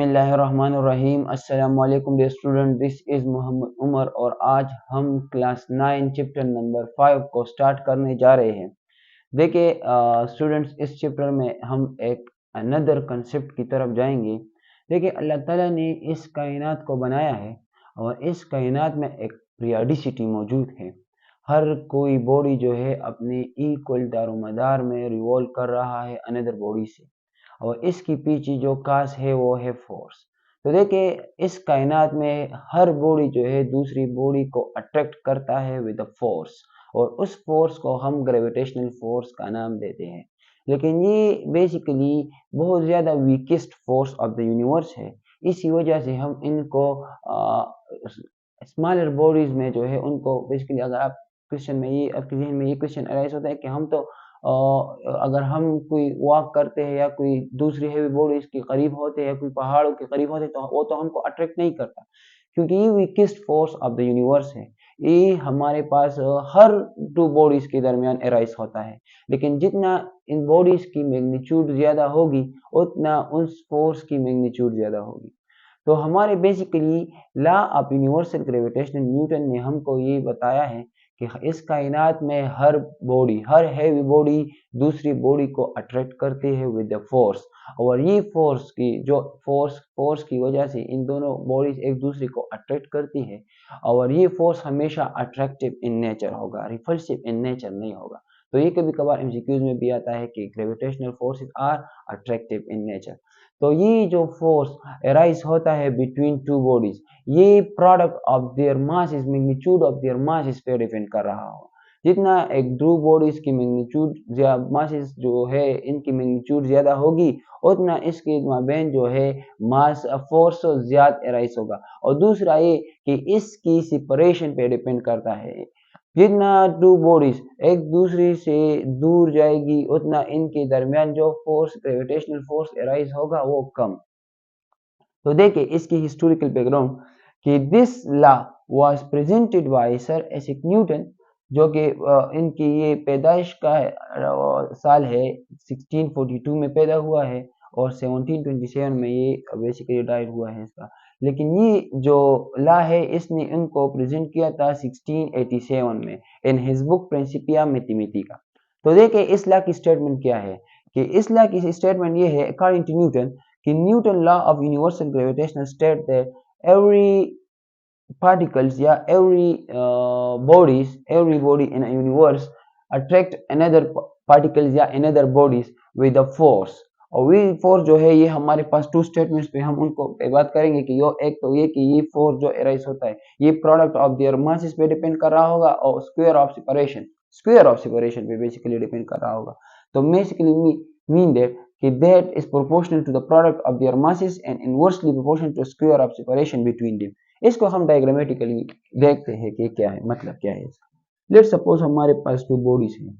बिस्मिल्लाहिर्रहमानिर्रहीम। अस्सलाम वालेकुम dear student, this is Mohammed Umar और आज हम क्लास 9 चैप्टर नंबर 5 को स्टार्ट करने जा रहे हैं। देखिए स्टूडेंट्स, इस चैप्टर में हम एक अनदर कंसेप्ट की तरफ जाएंगे। देखिए अल्लाह ताला ने इस कायनात को बनाया है और इस कायनात में एक पीरियडिसिटी मौजूद है। हर कोई बॉडी जो है अपने इक्वल दारोमदार में रिवॉल्व कर रहा है अनदर बॉडी से, और इसकी पीछे जो काज है वो है फोर्स। तो देखिए इस कायनात में हर बॉडी जो है दूसरी बॉडी को अट्रैक्ट करता है विद अ फोर्स, और उस फोर्स को हम ग्रेविटेशनल फोर्स का नाम देते हैं। लेकिन ये बेसिकली बहुत ज़्यादा weakest force of the universe है। इसी वजह से हम इनको स्मॉलर बॉडीज में जो है उनको बेसिकली, अगर आप क्वेश्चन में ये आपके जहन में ये क्वेश्चन अराइज होता है कि हम तो अगर हम कोई वॉक करते हैं या कोई दूसरी हैवी बॉडीज के करीब होते हैं, कोई पहाड़ों के करीब होते हैं, तो वो तो हमको अट्रैक्ट नहीं करता, क्योंकि ये weakest force of the universe है। ये हमारे पास हर टू बॉडीज के दरमियान अराइज होता है। लेकिन जितना इन बॉडीज की मैग्नीट्यूड ज़्यादा होगी उतना उस फोर्स की मैग्नीट्यूड ज़्यादा होगी। तो हमारे basically law of universal gravitation Newton ने हमको ये बताया है कि इस कायनात में हर हैवी बॉडी दूसरी बॉडी को अट्रैक्ट करती है विद द फोर्स, और ये फोर्स की वजह से इन दोनों बॉडीज एक दूसरे को अट्रैक्ट करती है, और ये फोर्स हमेशा अट्रैक्टिव इन नेचर होगा, रिपल्सिव इन नेचर नहीं होगा। तो ये कभी कभार एमसीक्यूज में भी आता है कि gravitational forces are attractive in nature. तो ये जो फोर्स अराइज होता है बिटवीन टू बॉडीज, ये product of their masses, magnitude of their masses पे डिपेंड कर रहा हो। जितना एक दो बॉडीज की मैग्नीट्यूड मासेस जो है इनकी मैग्नीट्यूड ज्यादा होगी, उतना इसके माबैन जो है मास फोर्स ज्यादा अराइज होगा। और दूसरा ये कि इसकी सेपरेशन पे डिपेंड करता है। जितना टू बॉडीज एक दूसरे से दूर जाएगी उतना इनके दरमियान जो फोर्स, ग्रेविटेशनल फोर्स अराइज होगा वो कम। तो देखिए इसकी हिस्टोरिकल बैकग्राउंड कि this law was presented by sir Isaac Newton, जो कि इनकी ये पैदाइश का साल है 1642 में पैदा हुआ है, और 1727 में ये बेसिकली डाइड हुआ है इसका। लेकिन ये जो लॉ है इसने इनको प्रेजेंट किया था 1687 में in his book Principia Mathematica. तो देखिए इस लॉ की स्टेटमेंट क्या है, कि इस लॉ की स्टेटमेंट ये है अकॉर्डिंग टू न्यूटन कि Newton law of universal gravitational state that every particles, yeah, every body in a universe attract another particles या another bodies with a force। और ये फोर्स जो है ये हमारे पास टू स्टेटमेंट्स पे हम उनको बात करेंगे कि यो एक तो ये कि ये फोर्स जो अराइज होता है ये प्रोडक्ट ऑफ देयर मासेस पे डिपेंड कर रहा होगा, और स्क्वायर ऑफ सेपरेशन पे बेसिकली डिपेंड कर रहा होगा। तो बेसिकली मीन दैट कि that is proportional to the product of their masses and inversely proportional to square of separation between them। इसको हम डायग्रामेटिकली देखते हैं कि क्या है, मतलब क्या है इसका। लेट सपोज हमारे पास टू बॉडीज हैं,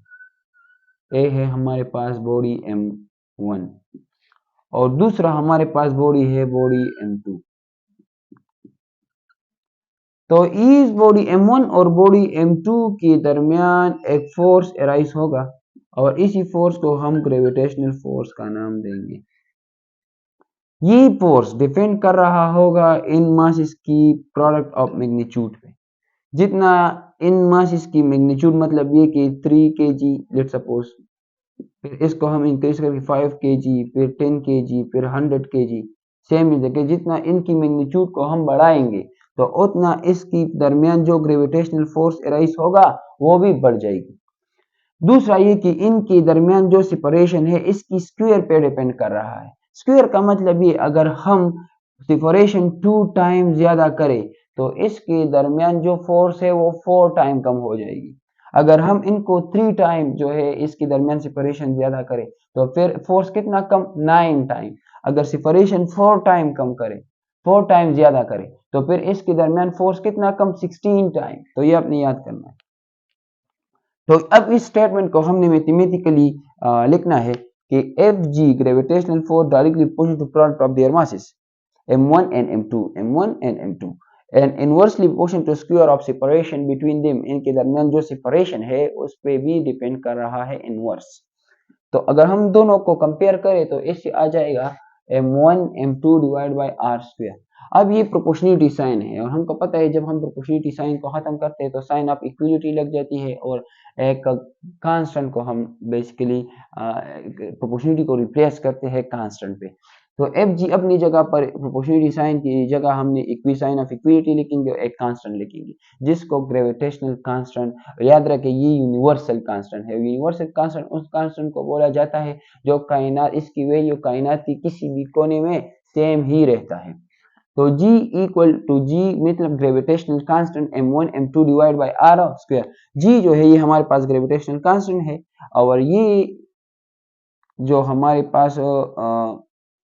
ए है हमारे पास बॉडी M1 और दूसरा हमारे पास बॉडी है बॉडी M2। तो इस बॉडी M1 और बॉडी M2 के दरमियान एक फोर्स अराइज होगा, और इसी फोर्स को हम ग्रेविटेशनल फोर्स का नाम देंगे। ये फोर्स डिपेंड कर रहा होगा इन मासेस की प्रोडक्ट ऑफ मैग्नीट्यूड पे। जितना इन मासेस की मैग्नीट्यूड, मतलब ये कि 3 kg लेट सपोज, फिर इसको हम इंक्रीज करके 5 kg, फिर 10 kg, फिर 100 kg, सेम ही देखिए जितना इनकी मैग्नीट्यूड को हम बढ़ाएंगे तो उतना इसकी दरमियान जो ग्रेविटेशनल फोर्स अराइज होगा वो भी बढ़ जाएगी। दूसरा ये कि इनके दरमियान जो सेपरेशन है इसकी स्क्वायर पे डिपेंड कर रहा है। स्क्वायर का मतलब ये, अगर हम सेपरेशन 2 टाइम ज्यादा करें तो इसके दरमियान जो फोर्स है वो 4 टाइम कम हो जाएगी। अगर हम इनको 3 टाइम जो है इसके दरमियान सेपरेशन ज्यादा करें तो फिर फोर्स कितना कम, 9 टाइम। अगर सेपरेशन 4 टाइम कम करें, 4 टाइम ज्यादा करें तो फिर इसके दरमियान फोर्स कितना कम, 16 टाइम। तो ये आपने याद करना है। तो अब इस स्टेटमेंट को हमने मैथमेटिकली लिखना है कि F G gravitational force directly proportional to product of their masses m1 and m2 and inversely proportional to square of separation between them। इनके दरमियान जो सेपरेशन है उस पे भी डिपेंड कर रहा है इनवर्स। तो अगर हम दोनों को कंपेयर करें तो इससे आ जाएगा m1 m2 divide by are square. अब ये प्रोपोर्शनलिटी साइन है और हमको पता है जब हम प्रोपोर्शनलिटी साइन को खत्म करते हैं तो साइन ऑफ इक्वलिटी लग जाती है और एक कांस्टेंट को हम बेसिकली प्रोपोर्शनलिटी को रिप्लेस करते हैं कांस्टेंट पे। तो एफ जी अपनी जगह पर प्रोपोर्शनलिटी साइन की जगह हमने इक्वी साइन ऑफ इक्विलिटी लिखेंगे और एक कांस्टेंट लिखेंगे जिसको ग्रेविटेशनल कांस्टेंट, याद रखें ये यूनिवर्सल कांस्टेंट है। यूनिवर्सल कांस्टेंट उस कांस्टेंट को बोला जाता है जो कायनात, इसकी वैल्यू कायनात की किसी भी कोने में सेम ही रहता है। तो G इक्वल टू G मतलब gravitational constant m1 m2 divide by r square. G जो है ये हमारे पास ग्रेविटेशनल कांस्टेंट है और ये जो हमारे पास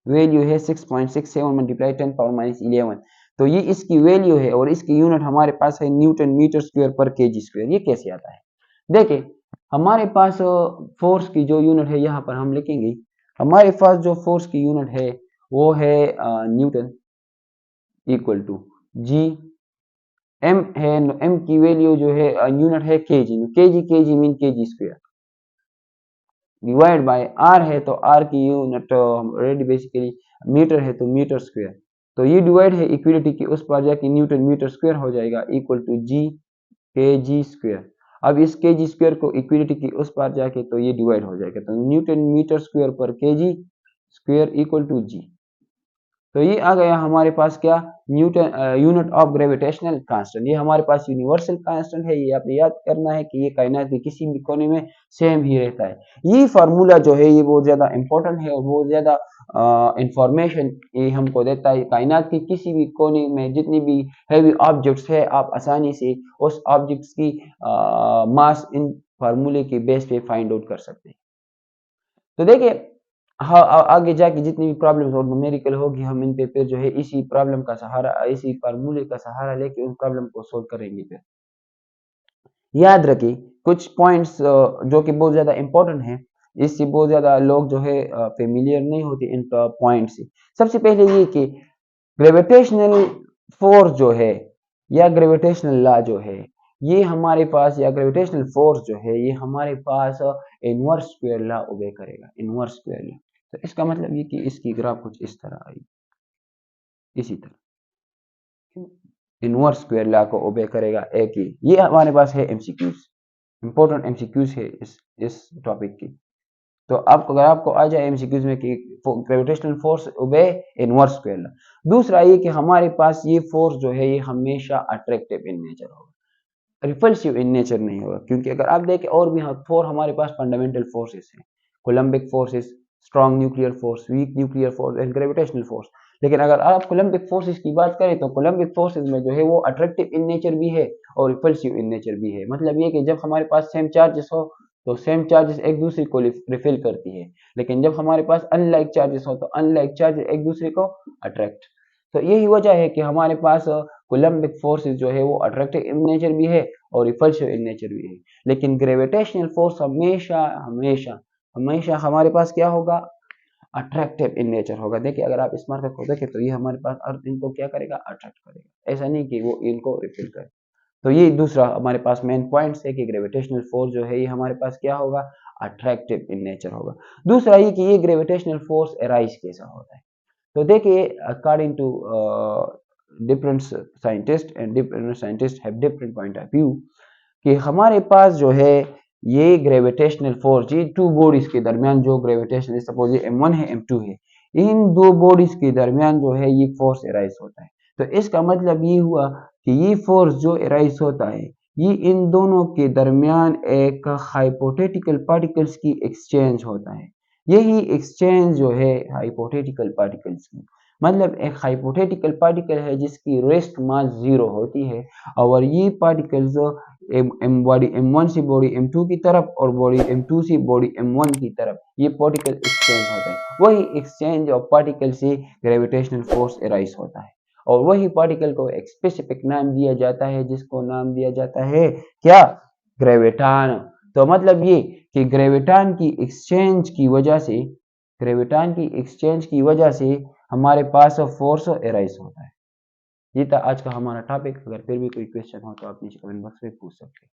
वैल्यू है 6.67 मल्टीप्लाई 10 पावर माइनस 11, तो ये इसकी वैल्यू है और इसकी यूनिट हमारे पास है न्यूटन मीटर स्क्वायर पर केजी स्क्वायर। ये कैसे आता है देखिए, हमारे पास फोर्स की जो यूनिट है यहाँ पर हम लिखेंगे, हमारे पास जो फोर्स की यूनिट है वो है newton equal to G, M है, एम की वैल्यू जो है यूनिट है kg, kg mean kg square divide by R है तो आर की यूनिट ऑलरेडी बेसिकली मीटर है तो मीटर स्क्वायर, तो ये डिवाइड है इक्विलिटी की उस पर जाके न्यूटन मीटर स्क्वायर हो जाएगा इक्वल टू जी के जी स्क्वायर। अब इस के जी स्क्वायर को इक्विलिटी की उस पर जाके तो ये डिवाइड हो जाएगा, तो न्यूटन मीटर स्क्वायर पर के जी स्क्वायर इक्वल टू जी। तो ये आ गया हमारे पास क्या, Newton unit of gravitational constant. ये हमारे पास यूनिवर्सल कांस्टेंट है, ये आपने याद करना है कि ये कायनात के किसी भी कोने में सेम ही रहता है। ये फार्मूला जो है ये बहुत ज्यादा इंपॉर्टेंट है और बहुत ज्यादा इंफॉर्मेशन ये हमको देता है। कायनात के किसी भी कोने में जितनी भी हैवी ऑब्जेक्ट्स है आप आसानी से उस ऑब्जेक्ट्स की मास इन फार्मूले के बेस पे फाइंड आउट कर सकते हैं। तो देखिए हाँ, आगे जाके जितनी भी प्रॉब्लम्स और न्यूमेरिकल होगी हम इन पे फिर जो है इसी प्रॉब्लम का सहारा, इसी फार्मूले का सहारा लेके उन प्रॉब्लम को सोल्व करेंगे। फिर याद रखिए कुछ पॉइंट्स जो कि बहुत ज्यादा इंपॉर्टेंट है, इससे बहुत ज्यादा लोग जो है फेमिलियर नहीं होते इन पॉइंट से। सबसे पहले ये कि ग्रेविटेशनल फोर्स जो है या ग्रेविटेशनल लॉ जो है ये हमारे पास, या ग्रेविटेशनल फोर्स जो है ये हमारे पास इनवर्स स्क्वायर लॉ ओबे करेगा, इनवर्स स्क्वायर लॉ। तो इसका मतलब ये कि इसकी ग्राफ कुछ इस तरह आई, इसी तरह इनवर्स स्क्वायर लॉ को ओबे करेगा एक ही। ये हमारे पास है एमसीक्यूज, इंपॉर्टेंट एमसीक्यूज है इस टॉपिक की। तो आपको अगर आपको आ जाए एमसीक्यूज में कि gravitational force obey inverse square law. दूसरा ये कि हमारे पास ये फोर्स जो है ये हमेशा अट्रैक्टिव इन नेचर होगा, रिपल्सिव इन नेचर नहीं होगा। क्योंकि अगर आप देखें और भी फोर हमारे पास फंडामेंटल फोर्सेस हैं, coulombic forces, strong nuclear force, weak nuclear force and gravitational force. लेकिन अगर आप कोलम्बिक फोर्सेस की बात करें तो कोलम्बिक फोर्सेस में जो है वो अट्रैक्टिव इन नेचर भी है और रिपल्सिव इन नेचर भी है। मतलब ये कि जब हमारे पास सेम चार्जेस हो तो सेम चार्जेस एक दूसरे को रिपेल करती है, लेकिन जब हमारे पास अनलाइक चार्जेस हो तो अनलाइक चार्जेस एक दूसरे को अट्रैक्ट। तो यही वजह है कि हमारे पास कोलम्बिक फोर्सेस जो है वो अट्रैक्टिव इन नेचर भी है और रिपल्सिव इन नेचर भी है। लेकिन ग्रेविटेशनल फोर्स हमेशा हमेशा हमेशा हमारे पास क्या होगा, अट्रैक्टिव इन नेचर होगा। देखिए अगर आप इस मार्कर को देखें तो ये हमारे पास अर्थ इनको क्या करेगा, अट्रैक्ट करेगा, ऐसा नहीं कि वो इनको रिपेल करे। तो ये दूसरा हमारे पास मेन पॉइंट है कि ग्रेविटेशनल फोर्स जो है ये हमारे पास क्या होगा, अट्रैक्टिव इन नेचर होगा। दूसरा ये कि ये ग्रेविटेशनल फोर्स अराइज कैसा होता है। तो देखिए according to different scientist and different scientist have different point of view कि हमारे पास जो है ये ग्रेविटेशनल फोर्स, ये टू बॉडीज के दरमियान जो ग्रेविटेशन, सपोज ये m1 है m2 है, इन दो बॉडीज के दरमियान जो है ये फोर्स अराइज होता है। तो इसका मतलब ये हुआ कि ये फोर्स जो अराइज होता है ये इन दोनों के दरमियान एक हाइपोथेटिकल पार्टिकल्स की एक्सचेंज होता है। यही एक्सचेंज जो है हाइपोथेटिकल पार्टिकल्स की, मतलब एक हाइपोथेटिकल पार्टिकल है जिसकी रेस्ट मास 0 होती है और ये पार्टिकल्स बॉडी m1 से बॉडी m2 की तरफ और बॉडी m2 से बॉडी m1 की तरफ ये पार्टिकल एक्सचेंज होता है। वही एक्सचेंज ऑफ पार्टिकल से ग्रेविटेशनल फोर्स अराइज होता है और वही पार्टिकल को एक स्पेसिफिक नाम दिया जाता है जिसको नाम दिया जाता है क्या, ग्रेविटान। तो मतलब ये कि ग्रेविटान की एक्सचेंज की वजह से, ग्रेविटान की एक्सचेंज की वजह से हमारे पास फोर्स अराइज होता है। ये था आज का हमारा टॉपिक। अगर फिर भी कोई क्वेश्चन हो तो आप नीचे कमेंट बॉक्स में पूछ सकते हैं।